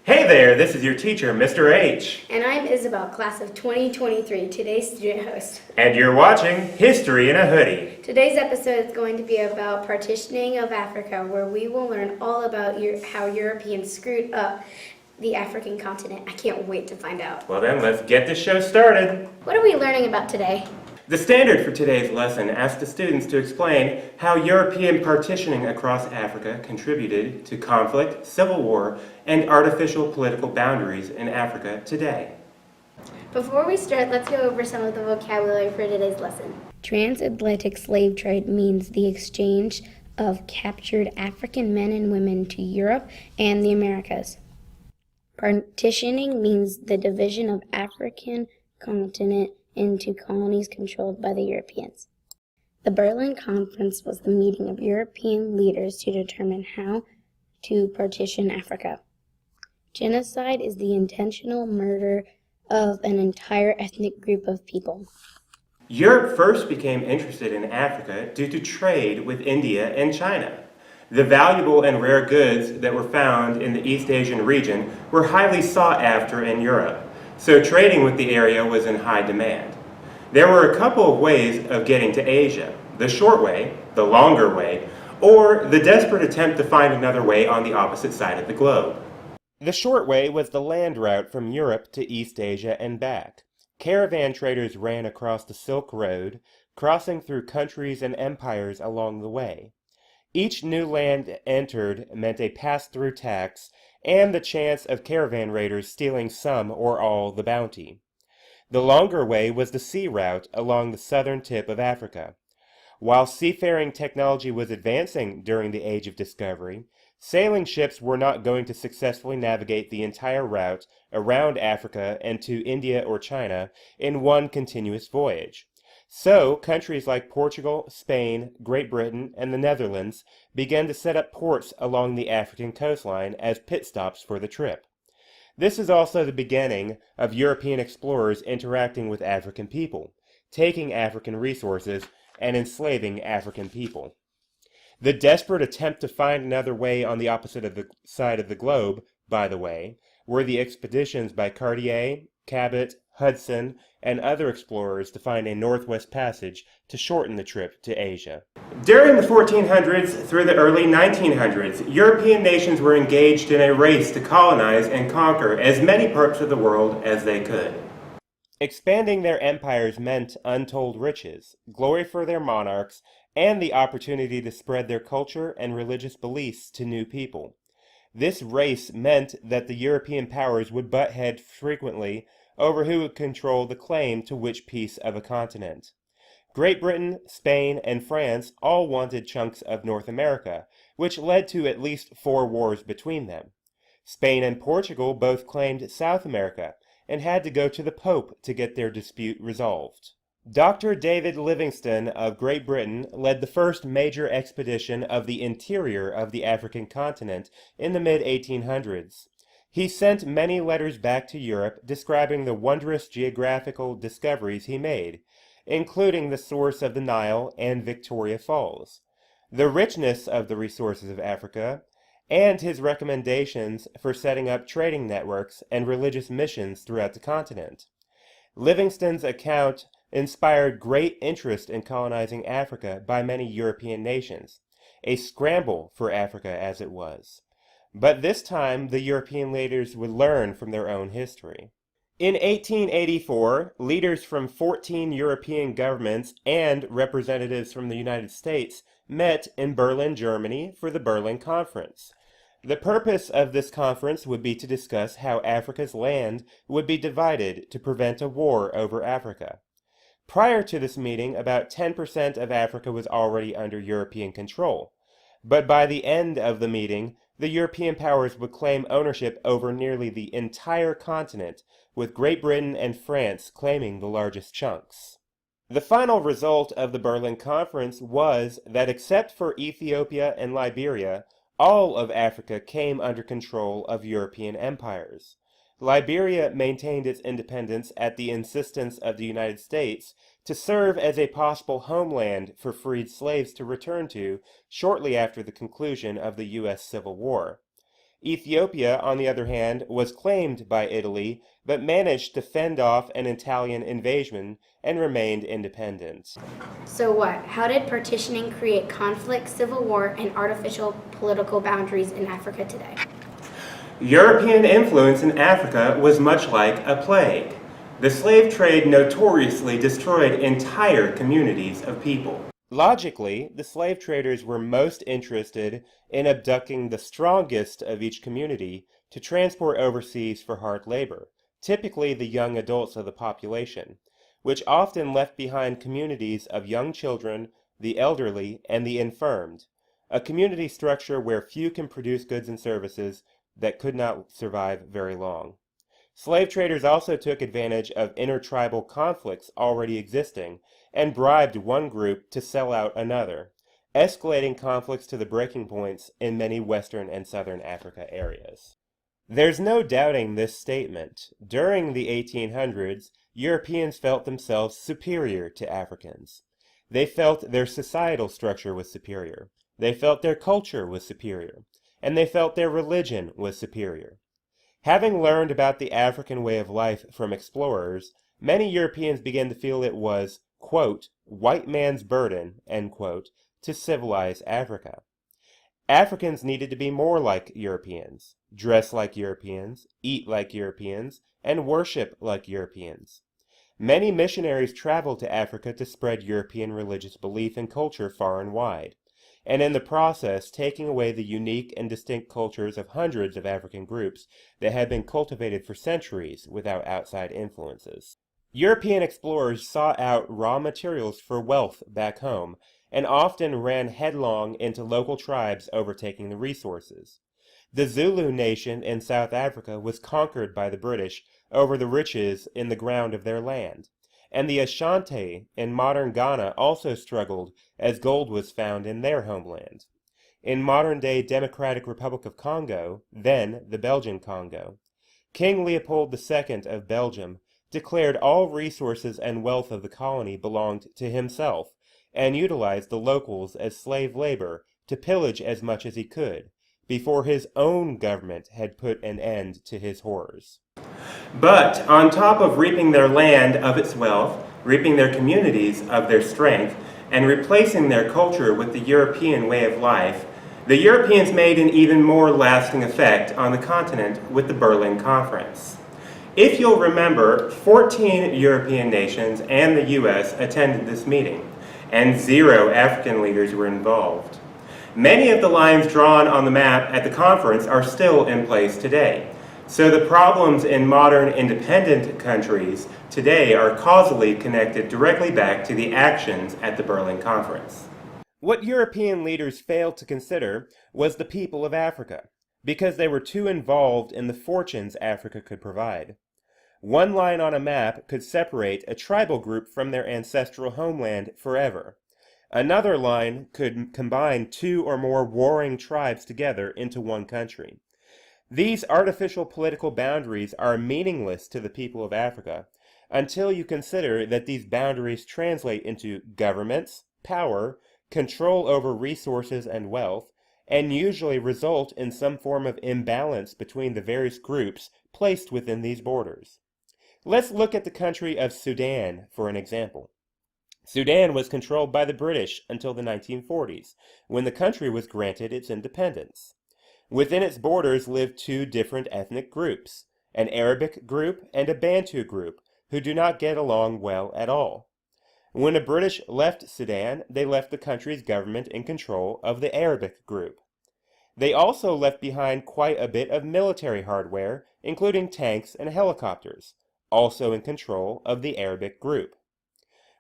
Hey there, this is your teacher, Mr. H. And I'm Isabel, class of 2023, today's student host. And you're watching History in a Hoodie. Today's episode is going to be about partitioning of Africa, where we will learn all about how Europeans screwed up the African continent. I can't wait to find out. Well then, let's get the show started. What are we learning about today? The standard for today's lesson asks the students to explain how European partitioning across Africa contributed to conflict, civil war, and artificial political boundaries in Africa today. Before we start, let's go over some of the vocabulary for today's lesson. Transatlantic slave trade means the exchange of captured African men and women to Europe and the Americas. Partitioning means the division of African continent into colonies controlled by the Europeans. The Berlin Conference was the meeting of European leaders to determine how to partition Africa. Genocide is the intentional murder of an entire ethnic group of people. Europe first became interested in Africa due to trade with India and China. The valuable and rare goods that were found in the East Asian region were highly sought after in Europe, so trading with the area was in high demand. There were a couple of ways of getting to Asia: the short way, the longer way, or the desperate attempt to find another way on the opposite side of the globe. The short way was the land route from Europe to East Asia and back. Caravan traders ran across the Silk Road, crossing through countries and empires along the way. Each new land entered meant a pass-through tax and the chance of caravan raiders stealing some or all the bounty. The longer way was the sea route along the southern tip of Africa. While seafaring technology was advancing during the Age of Discovery, sailing ships were not going to successfully navigate the entire route around Africa and to India or China in one continuous voyage. So, countries like Portugal, Spain, Great Britain, and the Netherlands began to set up ports along the African coastline as pit stops for the trip. This is also the beginning of European explorers interacting with African people, taking African resources, and enslaving African people. The desperate attempt to find another way on the opposite side of the globe, by the way, were the expeditions by Cartier, Cabot, Hudson, and other explorers to find a northwest passage to shorten the trip to Asia. During the 1400s through the early 1900s, European nations were engaged in a race to colonize and conquer as many parts of the world as they could. Expanding their empires meant untold riches, glory for their monarchs, and the opportunity to spread their culture and religious beliefs to new people. This race meant that the European powers would butt heads frequently over who would control the claim to which piece of a continent. Great Britain, Spain, and France all wanted chunks of North America, which led to at least 4 wars between them. Spain and Portugal both claimed South America, and had to go to the Pope to get their dispute resolved. Dr. David Livingstone of Great Britain led the first major expedition of the interior of the African continent in the mid-1800s. He sent many letters back to Europe describing the wondrous geographical discoveries he made, including the source of the Nile and Victoria Falls, the richness of the resources of Africa, and his recommendations for setting up trading networks and religious missions throughout the continent. Livingstone's account inspired great interest in colonizing Africa by many European nations, a scramble for Africa as it was. But this time the European leaders would learn from their own history. In 1884, leaders from 14 European governments and representatives from the United States met in Berlin, Germany for the Berlin Conference. The purpose of this conference would be to discuss how Africa's land would be divided to prevent a war over Africa. Prior to this meeting, about 10% of Africa was already under European control, but by the end of the meeting, the European powers would claim ownership over nearly the entire continent, with Great Britain and France claiming the largest chunks. The final result of the Berlin Conference was that except for Ethiopia and Liberia, all of Africa came under control of European empires. Liberia maintained its independence at the insistence of the United States to serve as a possible homeland for freed slaves to return to shortly after the conclusion of the U.S. Civil War. Ethiopia, on the other hand, was claimed by Italy, but managed to fend off an Italian invasion and remained independent. So what? How did partitioning create conflict, civil war, and artificial political boundaries in Africa today? European influence in Africa was much like a plague. The slave trade notoriously destroyed entire communities of people. Logically, the slave traders were most interested in abducting the strongest of each community to transport overseas for hard labor, typically the young adults of the population, which often left behind communities of young children, the elderly, and the infirmed, a community structure where few can produce goods and services that could not survive very long. Slave traders also took advantage of intertribal conflicts already existing and bribed one group to sell out another, escalating conflicts to the breaking points in many Western and Southern Africa areas. There's no doubting this statement. During the 1800s, Europeans felt themselves superior to Africans. They felt their societal structure was superior. They felt their culture was superior. And they felt their religion was superior. Having learned about the African way of life from explorers, many Europeans began to feel it was, quote, white man's burden, end quote, to civilize Africa. Africans needed to be more like Europeans, dress like Europeans, eat like Europeans, and worship like Europeans. Many missionaries traveled to Africa to spread European religious belief and culture far and wide, and in the process taking away the unique and distinct cultures of hundreds of African groups that had been cultivated for centuries without outside influences. European explorers sought out raw materials for wealth back home, and often ran headlong into local tribes overtaking the resources. The Zulu nation in South Africa was conquered by the British over the riches in the ground of their land, and the Ashanti in modern Ghana also struggled as gold was found in their homeland. In modern-day Democratic Republic of Congo, then the Belgian Congo, King Leopold II of Belgium declared all resources and wealth of the colony belonged to himself, and utilized the locals as slave labor to pillage as much as he could, before his own government had put an end to his horrors. But on top of reaping their land of its wealth, reaping their communities of their strength, and replacing their culture with the European way of life, the Europeans made an even more lasting effect on the continent with the Berlin Conference. If you'll remember, 14 European nations and the US attended this meeting, and 0 African leaders were involved. Many of the lines drawn on the map at the conference are still in place today. So the problems in modern independent countries today are causally connected directly back to the actions at the Berlin Conference. What European leaders failed to consider was the people of Africa, because they were too involved in the fortunes Africa could provide. One line on a map could separate a tribal group from their ancestral homeland forever. Another line could combine 2 or more warring tribes together into one country. These artificial political boundaries are meaningless to the people of Africa until you consider that these boundaries translate into governments, power, control over resources and wealth, and usually result in some form of imbalance between the various groups placed within these borders. Let's look at the country of Sudan for an example. Sudan was controlled by the British until the 1940s, when the country was granted its independence. Within its borders lived 2 different ethnic groups, an Arabic group and a Bantu group, who do not get along well at all. When the British left Sudan, they left the country's government in control of the Arabic group. They also left behind quite a bit of military hardware, including tanks and helicopters, also in control of the Arabic group.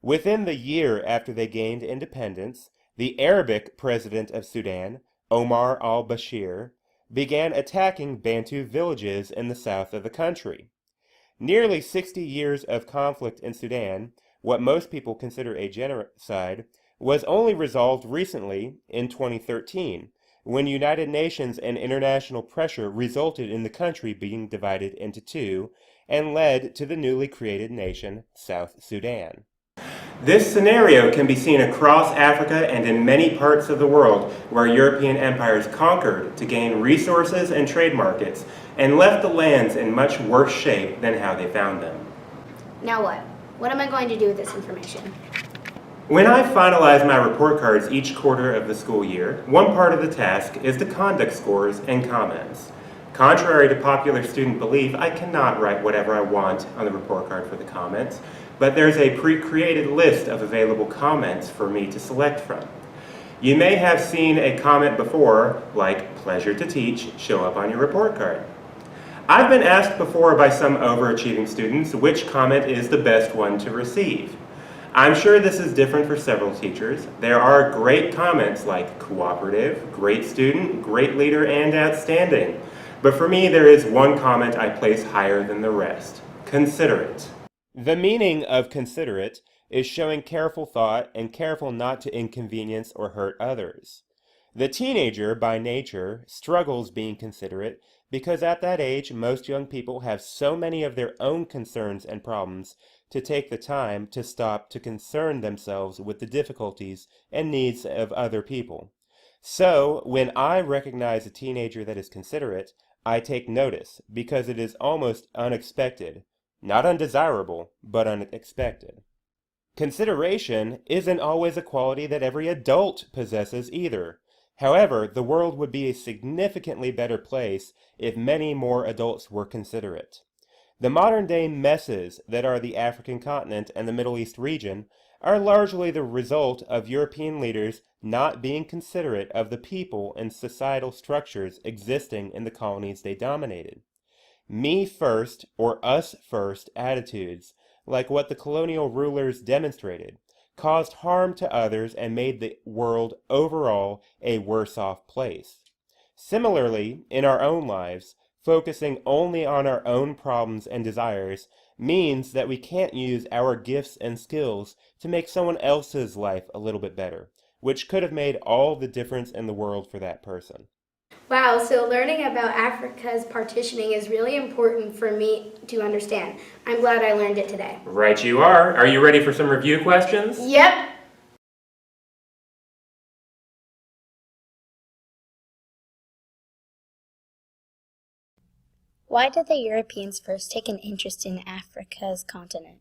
Within the year after they gained independence, the Arabic president of Sudan, Omar al-Bashir, began attacking Bantu villages in the south of the country. Nearly 60 years of conflict in Sudan, what most people consider a genocide, was only resolved recently in 2013, when United Nations and international pressure resulted in the country being divided into 2 and led to the newly created nation, South Sudan. This scenario can be seen across Africa and in many parts of the world where European empires conquered to gain resources and trade markets and left the lands in much worse shape than how they found them. Now what? What am I going to do with this information? When I finalize my report cards each quarter of the school year, one part of the task is the conduct scores and comments. Contrary to popular student belief, I cannot write whatever I want on the report card for the comments, but there's a pre-created list of available comments for me to select from. You may have seen a comment before, like "pleasure to teach," show up on your report card. I've been asked before by some overachieving students which comment is the best one to receive. I'm sure this is different for several teachers. There are great comments like cooperative, great student, great leader, and outstanding. But for me, there is one comment I place higher than the rest: considerate. The meaning of considerate is showing careful thought and careful not to inconvenience or hurt others. The teenager, by nature, struggles being considerate because at that age, most young people have so many of their own concerns and problems to take the time to stop to concern themselves with the difficulties and needs of other people. So, when I recognize a teenager that is considerate, I take notice because it is almost unexpected. Not undesirable, but unexpected. Consideration isn't always a quality that every adult possesses either. However, the world would be a significantly better place if many more adults were considerate. The modern-day messes that are the African continent and the Middle East region are largely the result of European leaders not being considerate of the people and societal structures existing in the colonies they dominated. Me first or us first attitudes, like what the colonial rulers demonstrated, caused harm to others and made the world overall a worse off place. Similarly, in our own lives, focusing only on our own problems and desires means that we can't use our gifts and skills to make someone else's life a little bit better, which could have made all the difference in the world for that person. Wow, so learning about Africa's partitioning is really important for me to understand. I'm glad I learned it today. Right you are. Are you ready for some review questions? Yep. Why did the Europeans first take an interest in Africa's continent?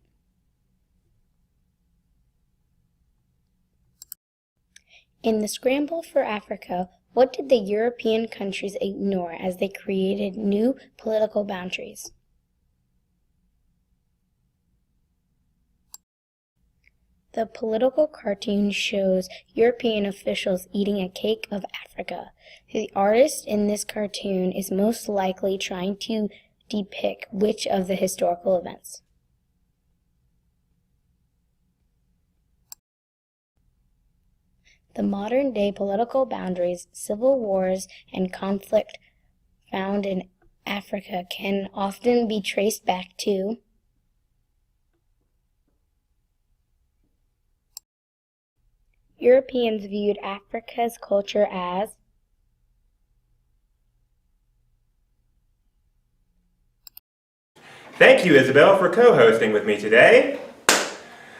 In the scramble for Africa, what did the European countries ignore as they created new political boundaries? The political cartoon shows European officials eating a cake of Africa. The artist in this cartoon is most likely trying to depict which of the historical events? The modern-day political boundaries, civil wars, and conflict found in Africa can often be traced back to Europeans viewed Africa's culture as Thank you, Isabel, for co-hosting with me today.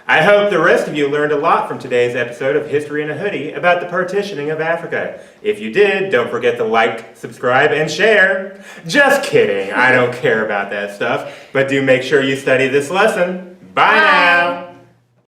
I hope the rest of you learned a lot from today's episode of History in a Hoodie about the partitioning of Africa. If you did, don't forget to like, subscribe, and share. Just kidding, I don't care about that stuff, but do make sure you study this lesson. Bye now!